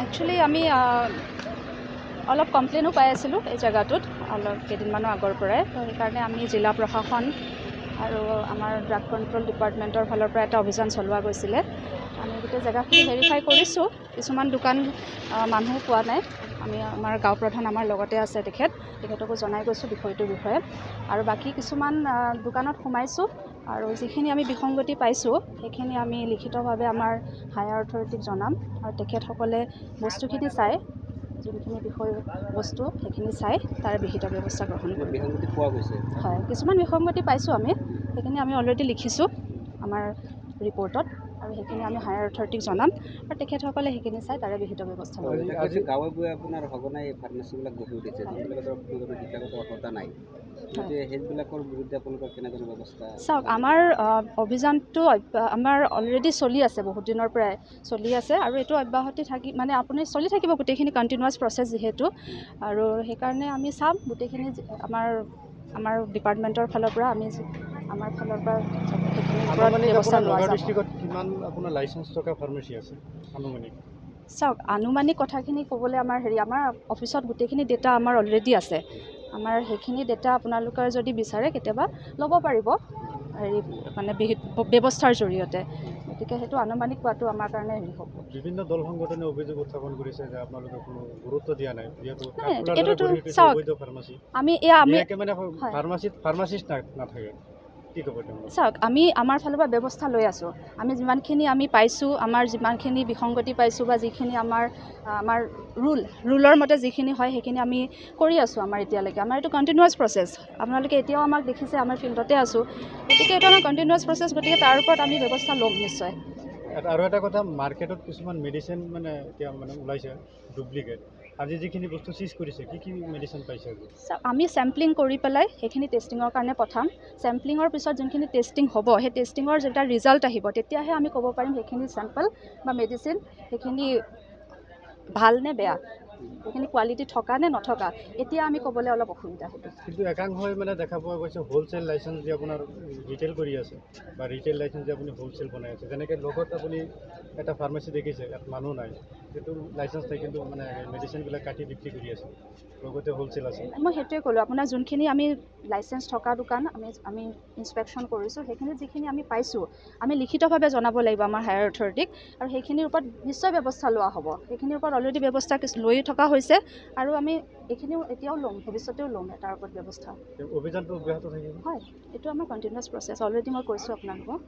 Actually আমি অলপ কমপ্লেইনো পাই আছিলোঁ এই জেগাটোত অলপ কেইদিনমানৰ আগৰ পৰাই। তো সেইকাৰণে আমি জিলা প্ৰশাসন আৰু আমাৰ ড্ৰাগ কণ্ট্ৰল ডিপাৰ্টমেণ্টৰ ফালৰ পৰা এটা অভিযান চলোৱা গৈছিলে। আমি গোটেই জেগাখিনি ভেৰিফাই কৰিছোঁ। কিছুমান দোকান মানুহ পোৱা নাই। আমি আমাৰ গাঁও প্ৰধান আমাৰ লগতে আছে, তেখেতকো জনাই গৈছোঁ বিষয়টোৰ বিষয়ে। আৰু বাকী কিছুমান দোকানত সোমাইছোঁ আৰু যিখিনি আমি বিসংগতি পাইছোঁ সেইখিনি আমি লিখিতভাৱে আমাৰ হায়াৰ অথৰিটিক জনাম আৰু তেখেতসকলে বস্তুখিনি চাই, যোনখিনি বিষয় বস্তু সেইখিনি চাই তাৰে বিহিত ব্যৱস্থা গ্ৰহণ কৰিব। বিসংগতি পোৱা গৈছে? হয়, কিছুমান বিসংগতি পাইছোঁ আমি, সেইখিনি আমি অলৰেডি লিখিছোঁ আমাৰ ৰিপৰ্টত আৰু সেইখিনি আমি হায়াৰ অথৰিটিক জনাম আৰু তেখেতসকলে সেইখিনি চাই তাৰে বিহিত ব্যৱস্থা ল'ব। আজি গাঁৱে ভূঞে আপোনাৰ সঘনাই ফাৰ্মাচীবিলাক গঢ়ি উঠিছে, যিবিলাকৰ কোনো শিক্ষাগত অৰ্হতা নাই, সেইবিলাকৰ বিৰুদ্ধে আপোনালোকৰ কেনেদৰে ব্যৱস্থা? চাওক, আমাৰ অভিযানটো আমাৰ অলৰেডি চলি আছে, বহুত দিনৰ পৰাই চলি আছে আৰু এইটো অব্যাহতি মানে আপুনি চলি থাকিব গোটেইখিনি কণ্টিনিউৱাছ প্ৰচেছ যিহেতু। আৰু সেইকাৰণে আমি চাম গোটেইখিনি আমাৰ ডিপাৰ্টমেণ্টৰ ফালৰ পৰা আমাৰ ফালৰ পৰা সেইখিনি ব্যৱস্থা লোৱা যাব। ডিষ্ট্ৰিক্টত কিমান আপোনাৰ লাইচেঞ্চ থকা ফাৰ্মাচী আছে আনুমানিক? চাওক, আনুমানিক কথাখিনি ক'বলৈ আমাৰ অফিচত গোটেইখিনি ডেটা আমাৰ অলৰেডি আছে। আমাৰ সেইখিনি ডেটা আপোনালোকে যদি বিচাৰে কেতিয়াবা ল'ব পাৰিব মানে ব্যৱস্থাৰ জৰিয়তে। গতিকে সেইটো আনুমানিক পোৱাটো আমাৰ কাৰণে হ'ব। বিভিন্ন দল সংগঠনে অভিযোগ উত্থাপন কৰিছে যে আপোনালোকে কোনো গুৰুত্ব দিয়া নাই, যিহেতু চাওক, ফাৰ্মাচী আমি মানে ফাৰ্মাচিষ্ট নাথাকে। চাওক, আমি আমাৰ ফালৰ পৰা ব্যৱস্থা লৈ আছোঁ। আমি যিমানখিনি আমি পাইছোঁ, আমাৰ যিমানখিনি বিসংগতি পাইছোঁ বা যিখিনি আমাৰ ৰুলৰ মতে যিখিনি হয় সেইখিনি আমি কৰি আছোঁ আমাৰ এতিয়ালৈকে। আমাৰ এইটো কণ্টিনিউৱাছ প্ৰচেছ। আপোনালোকে এতিয়াও আমাক দেখিছে, আমাৰ ফিল্ডতে আছোঁ। গতিকে এইটো আমাৰ কণ্টিনিউৱাছ প্ৰচেছ, গতিকে তাৰ ওপৰত আমি ব্যৱস্থা ল'ম নিশ্চয়। আৰু এটা কথা, মাৰ্কেটত কিছুমান মেডিচিন মানে এতিয়া মানে ওলাইছে ডুপ্লিকেট। আজি যিখিনি বস্তু চিজ কৰিছে, কি মেডিচিন পাইছে? আমি চেম্পলিং কৰি পেলাই সেইখিনি টেষ্টিঙৰ কাৰণে পঠাম। চেম্পলিঙৰ পিছত যোনখিনি টেষ্টিং হ'ব, সেই টেষ্টিঙৰ যেতিয়া ৰিজাল্ট আহিব তেতিয়াহে আমি ক'ব পাৰিম সেইখিনি চেম্পল বা মেডিচিন সেইখিনি ভাল নে বেয়া, সেইখিনি কোৱালিটি থকা নে নথকা, এতিয়া আমি ক'বলৈ অলপ অসুবিধা হ'ব। কিন্তু একাংশই মানে দেখা পোৱা গৈছে হোলচেল লাইচেঞ্চ দি আপোনাৰ ৰিটেইল কৰি আছে বা ৰিটেইল লাইচেঞ্চ দি আপুনি হোলচেল বনাই আছে। যেনেকৈ লগত আপুনি এটা ফাৰ্মাচী দেখিছে, ইয়াত মানুহ নাই, সেইটো লাইচেঞ্চ নাই, কিন্তু মানে মেডিচিনবিলাক কাটি বিক্ৰী কৰি আছে, লগতে হোলচেল আছে। মই সেইটোৱে ক'লোঁ, আপোনাৰ যোনখিনি আমি লাইচেঞ্চ থকা দোকান আমি ইনস্পেকশ্যন কৰিছোঁ, সেইখিনি যিখিনি আমি পাইছোঁ আমি লিখিতভাৱে জনাব লাগিব আমাৰ হায়াৰ অথৰিটিক আৰু সেইখিনিৰ ওপৰত নিশ্চয় ব্যৱস্থা লোৱা হ'ব। সেইখিনিৰ ওপৰত অলৰেডি ব্যৱস্থা লৈ থকা হৈছে আৰু আমি এইখিনিও এতিয়াও ল'ম, ভৱিষ্যতেও ল'ম তাৰ ওপৰত ব্যৱস্থা। অভিযানটো অব্যাহত থাকিব? হয়, এইটো আমাৰ কণ্টিনিউৱাছ প্ৰচেছ, অলৰেডি মই কৈছোঁ আপোনালোকক।